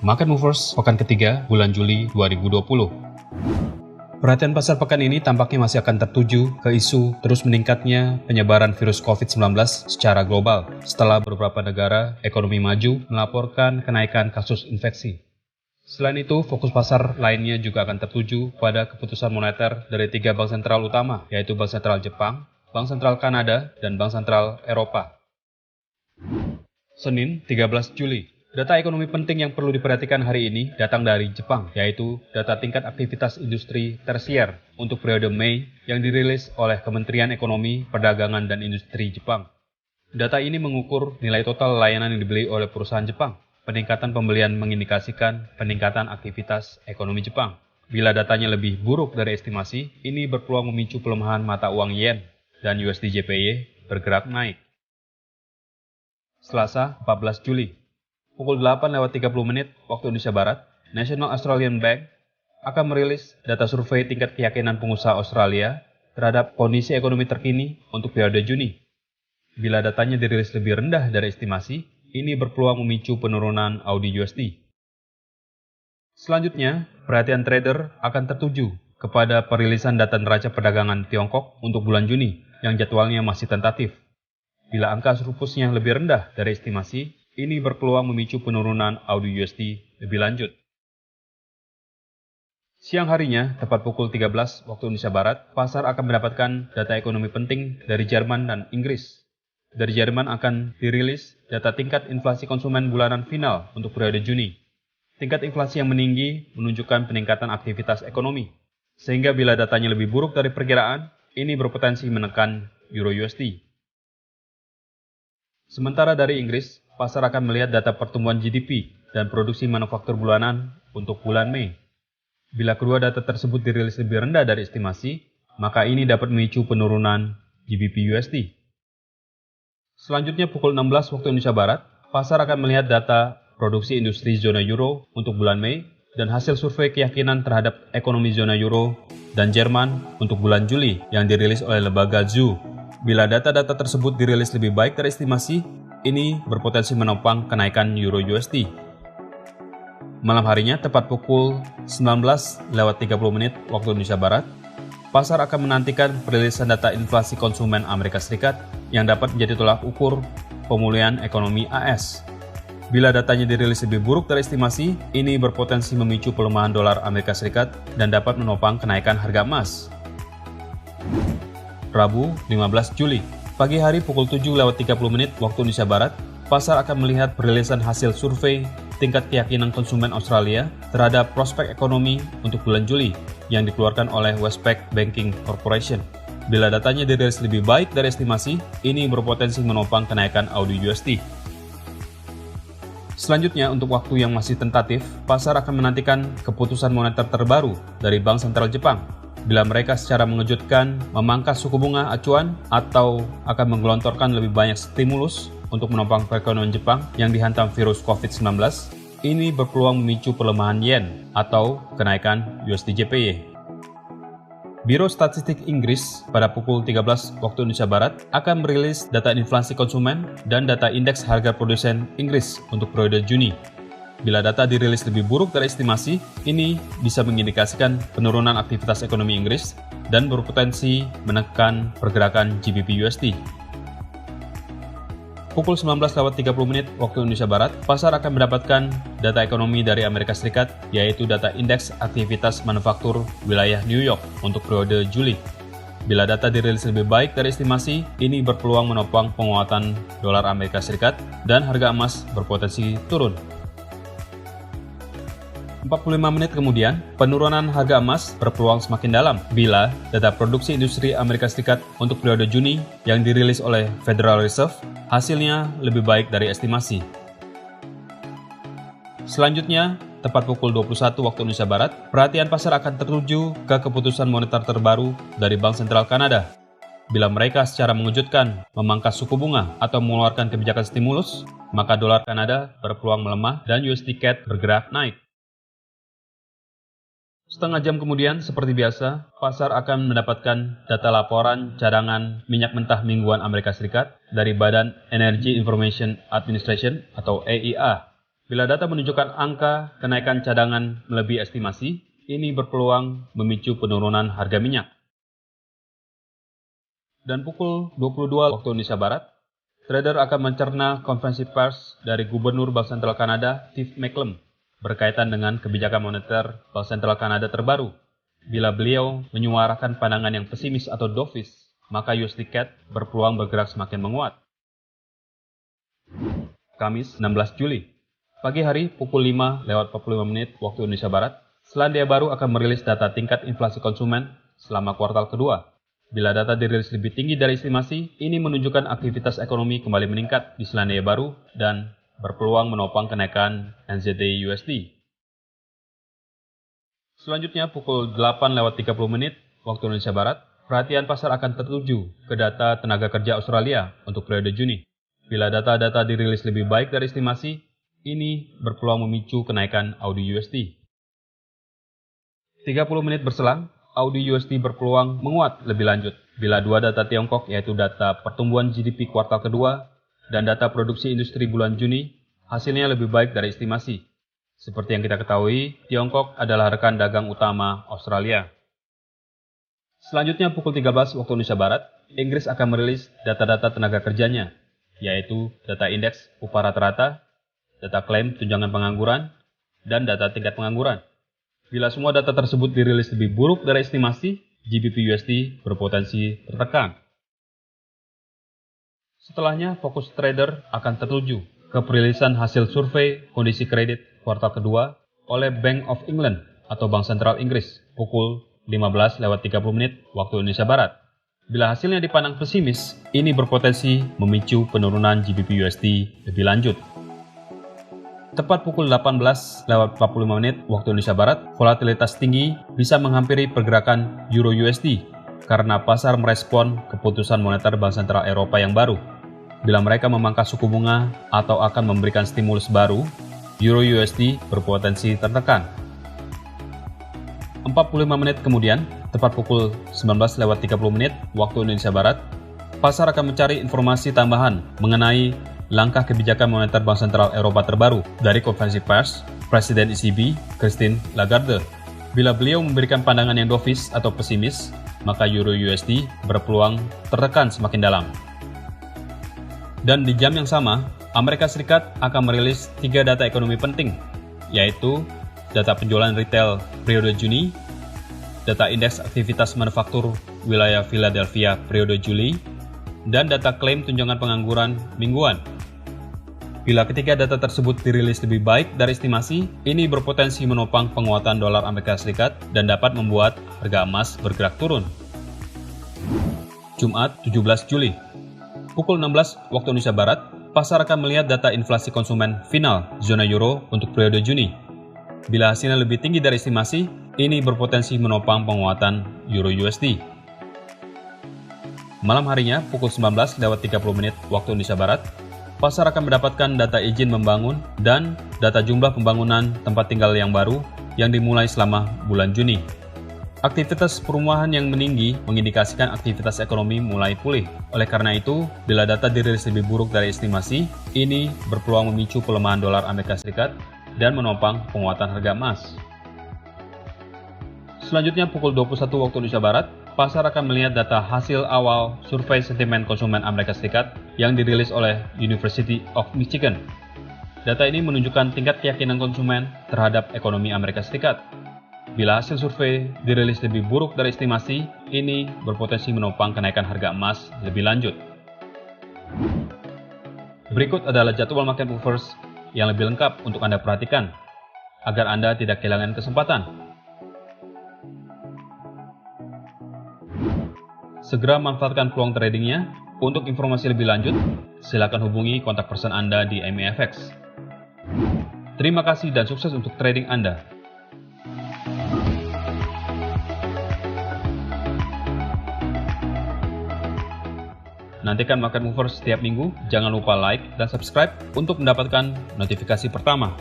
Market Movers pekan ketiga bulan Juli 2020. Perhatian pasar pekan ini tampaknya masih akan tertuju ke isu terus meningkatnya penyebaran virus COVID-19 secara global setelah beberapa negara ekonomi maju melaporkan kenaikan kasus infeksi. Selain itu, fokus pasar lainnya juga akan tertuju pada keputusan moneter dari 3 bank sentral utama, yaitu Bank Sentral Jepang, Bank Sentral Kanada, dan Bank Sentral Eropa. Senin, 13 Juli. Data ekonomi penting yang perlu diperhatikan hari ini datang dari Jepang, yaitu data tingkat aktivitas industri tersier untuk periode Mei yang dirilis oleh Kementerian Ekonomi, Perdagangan, dan Industri Jepang. Data ini mengukur nilai total layanan yang dibeli oleh perusahaan Jepang. Peningkatan pembelian mengindikasikan peningkatan aktivitas ekonomi Jepang. Bila datanya lebih buruk dari estimasi, ini berpeluang memicu pelemahan mata uang yen dan USD JPY bergerak naik. Selasa, 14 Juli. Pukul 8:30 waktu Indonesia Barat, National Australian Bank akan merilis data survei tingkat keyakinan pengusaha Australia terhadap kondisi ekonomi terkini untuk periode Juni. Bila datanya dirilis lebih rendah dari estimasi, ini berpeluang memicu penurunan Aussie USD. Selanjutnya, perhatian trader akan tertuju kepada perilisan data neraca perdagangan Tiongkok untuk bulan Juni yang jadwalnya masih tentatif. Bila angka surplusnya lebih rendah dari estimasi, ini berpeluang memicu penurunan Aussie USD lebih lanjut. Siang harinya, tepat pukul 13 waktu Indonesia Barat, pasar akan mendapatkan data ekonomi penting dari Jerman dan Inggris. Dari Jerman akan dirilis data tingkat inflasi konsumen bulanan final untuk periode Juni. Tingkat inflasi yang meninggi menunjukkan peningkatan aktivitas ekonomi. Sehingga bila datanya lebih buruk dari perkiraan, ini berpotensi menekan Euro USD. Sementara dari Inggris, pasar akan melihat data pertumbuhan GDP dan produksi manufaktur bulanan untuk bulan Mei. Bila kedua data tersebut dirilis lebih rendah dari estimasi, maka ini dapat memicu penurunan GBP USD. Selanjutnya pukul 16 waktu Indonesia Barat, pasar akan melihat data produksi industri zona Euro untuk bulan Mei dan hasil survei keyakinan terhadap ekonomi zona Euro dan Jerman untuk bulan Juli yang dirilis oleh lembaga ZEW. Bila data-data tersebut dirilis lebih baik dari estimasi, ini berpotensi menopang kenaikan Euro USD. Malam harinya, tepat pukul 19:30 waktu Indonesia Barat, pasar akan menantikan perilisan data inflasi konsumen Amerika Serikat yang dapat menjadi tolak ukur pemulihan ekonomi AS. Bila datanya dirilis lebih buruk dari estimasi, ini berpotensi memicu pelemahan dolar Amerika Serikat dan dapat menopang kenaikan harga emas. Rabu, 15 Juli. Pagi hari pukul 7:30 waktu Indonesia Barat, pasar akan melihat perilisan hasil survei tingkat keyakinan konsumen Australia terhadap prospek ekonomi untuk bulan Juli yang dikeluarkan oleh Westpac Banking Corporation. Bila datanya dirilis lebih baik dari estimasi, ini berpotensi menopang kenaikan Aussie USD. Selanjutnya, untuk waktu yang masih tentatif, pasar akan menantikan keputusan moneter terbaru dari Bank Sentral Jepang. Bila mereka secara mengejutkan memangkas suku bunga acuan atau akan menggelontorkan lebih banyak stimulus untuk menopang perekonomian Jepang yang dihantam virus COVID-19, ini berpeluang memicu pelemahan yen atau kenaikan USD JPY. Biro Statistik Inggris pada pukul 13 waktu Indonesia Barat akan merilis data inflasi konsumen dan data indeks harga produsen Inggris untuk periode Juni. Bila data dirilis lebih buruk dari estimasi, ini bisa mengindikasikan penurunan aktivitas ekonomi Inggris dan berpotensi menekan pergerakan GBP USD. Pukul 19:30 waktu Indonesia Barat, pasar akan mendapatkan data ekonomi dari Amerika Serikat, yaitu data indeks aktivitas manufaktur wilayah New York untuk periode Juli. Bila data dirilis lebih baik dari estimasi, ini berpeluang menopang penguatan dolar Amerika Serikat dan harga emas berpotensi turun. 45 menit kemudian, penurunan harga emas berpeluang semakin dalam bila data produksi industri Amerika Serikat untuk periode Juni yang dirilis oleh Federal Reserve hasilnya lebih baik dari estimasi. Selanjutnya, tepat pukul 21 waktu Indonesia Barat, perhatian pasar akan tertuju ke keputusan moneter terbaru dari Bank Sentral Kanada. Bila mereka secara mengejutkan memangkas suku bunga atau mengeluarkan kebijakan stimulus, maka dolar Kanada berpeluang melemah dan USD CAD bergerak naik. Setengah jam kemudian, seperti biasa, pasar akan mendapatkan data laporan cadangan minyak mentah mingguan Amerika Serikat dari Badan Energy Information Administration atau EIA. Bila data menunjukkan angka kenaikan cadangan melebihi estimasi, ini berpeluang memicu penurunan harga minyak. Dan pukul 22 waktu Indonesia Barat, trader akan mencerna konferensi pers dari Gubernur Bank Sentral Kanada, Steve McCallum, berkaitan dengan kebijakan moneter Bank Sentral Kanada terbaru. Bila beliau menyuarakan pandangan yang pesimis atau dovish, maka USD CAD berpeluang bergerak semakin menguat. Kamis 16 Juli, pagi hari pukul 5:45 waktu Indonesia Barat, Selandia Baru akan merilis data tingkat inflasi konsumen selama kuartal kedua. Bila data dirilis lebih tinggi dari estimasi, ini menunjukkan aktivitas ekonomi kembali meningkat di Selandia Baru dan berpeluang menopang kenaikan NZD USD. Selanjutnya pukul 8:30 waktu Indonesia Barat, perhatian pasar akan tertuju ke data tenaga kerja Australia untuk periode Juni. Bila data-data dirilis lebih baik dari estimasi, ini berpeluang memicu kenaikan AUD USD. 30 menit berselang, AUD USD berpeluang menguat lebih lanjut bila dua data Tiongkok yaitu data pertumbuhan GDP kuartal kedua dan data produksi industri bulan Juni hasilnya lebih baik dari estimasi. Seperti yang kita ketahui, Tiongkok adalah rekan dagang utama Australia. Selanjutnya pukul 13 waktu Indonesia Barat, Inggris akan merilis data-data tenaga kerjanya, yaitu data indeks upah rata-rata, data klaim tunjangan pengangguran, dan data tingkat pengangguran. Bila semua data tersebut dirilis lebih buruk dari estimasi, GBP USD berpotensi tertekan. Setelahnya, fokus trader akan tertuju ke perilisan hasil survei kondisi kredit kuartal kedua oleh Bank of England atau Bank Sentral Inggris pukul 15:30 waktu Indonesia Barat. Bila hasilnya dipandang pesimis, ini berpotensi memicu penurunan GBP USD lebih lanjut. Tepat pukul 18:45 waktu Indonesia Barat, volatilitas tinggi bisa menghampiri pergerakan Euro USD karena pasar merespon keputusan moneter Bank Sentral Eropa yang baru. Bila mereka memangkas suku bunga atau akan memberikan stimulus baru, Euro USD berpotensi tertekan. 45 menit kemudian, tepat pukul 19:30 waktu Indonesia Barat, pasar akan mencari informasi tambahan mengenai langkah kebijakan moneter Bank Sentral Eropa terbaru dari konferensi pers Presiden ECB, Christine Lagarde. Bila beliau memberikan pandangan yang dovish atau pesimis, maka Euro USD berpeluang tertekan semakin dalam. Dan di jam yang sama, Amerika Serikat akan merilis 3 data ekonomi penting, yaitu data penjualan retail periode Juni, data indeks aktivitas manufaktur wilayah Philadelphia periode Juli, dan data klaim tunjangan pengangguran mingguan. Bila ketiga data tersebut dirilis lebih baik dari estimasi, ini berpotensi menopang penguatan dolar Amerika Serikat dan dapat membuat harga emas bergerak turun. Jumat 17 Juli, pukul 16 waktu Indonesia Barat, pasar akan melihat data inflasi konsumen final zona euro untuk periode Juni. Bila hasilnya lebih tinggi dari estimasi, ini berpotensi menopang penguatan Euro USD. Malam harinya, pukul 19:30 waktu Indonesia Barat, pasar akan mendapatkan data izin membangun dan data jumlah pembangunan tempat tinggal yang baru yang dimulai selama bulan Juni. Aktivitas perumahan yang meninggi mengindikasikan aktivitas ekonomi mulai pulih. Oleh karena itu, bila data dirilis lebih buruk dari estimasi, ini berpeluang memicu pelemahan dolar Amerika Serikat dan menopang penguatan harga emas. Selanjutnya pukul 21 waktu Indonesia Barat, pasar akan melihat data hasil awal survei sentimen konsumen Amerika Serikat yang dirilis oleh University of Michigan. Data ini menunjukkan tingkat keyakinan konsumen terhadap ekonomi Amerika Serikat. Bila hasil survei dirilis lebih buruk dari estimasi, ini berpotensi menopang kenaikan harga emas lebih lanjut. Berikut adalah jadwal market movers yang lebih lengkap untuk Anda perhatikan, agar Anda tidak kehilangan kesempatan. Segera manfaatkan peluang tradingnya. Untuk informasi lebih lanjut, silakan hubungi kontak person Anda di MEFX. Terima kasih dan sukses untuk trading Anda. Nantikan Market Movers setiap minggu. Jangan lupa like dan subscribe untuk mendapatkan notifikasi pertama.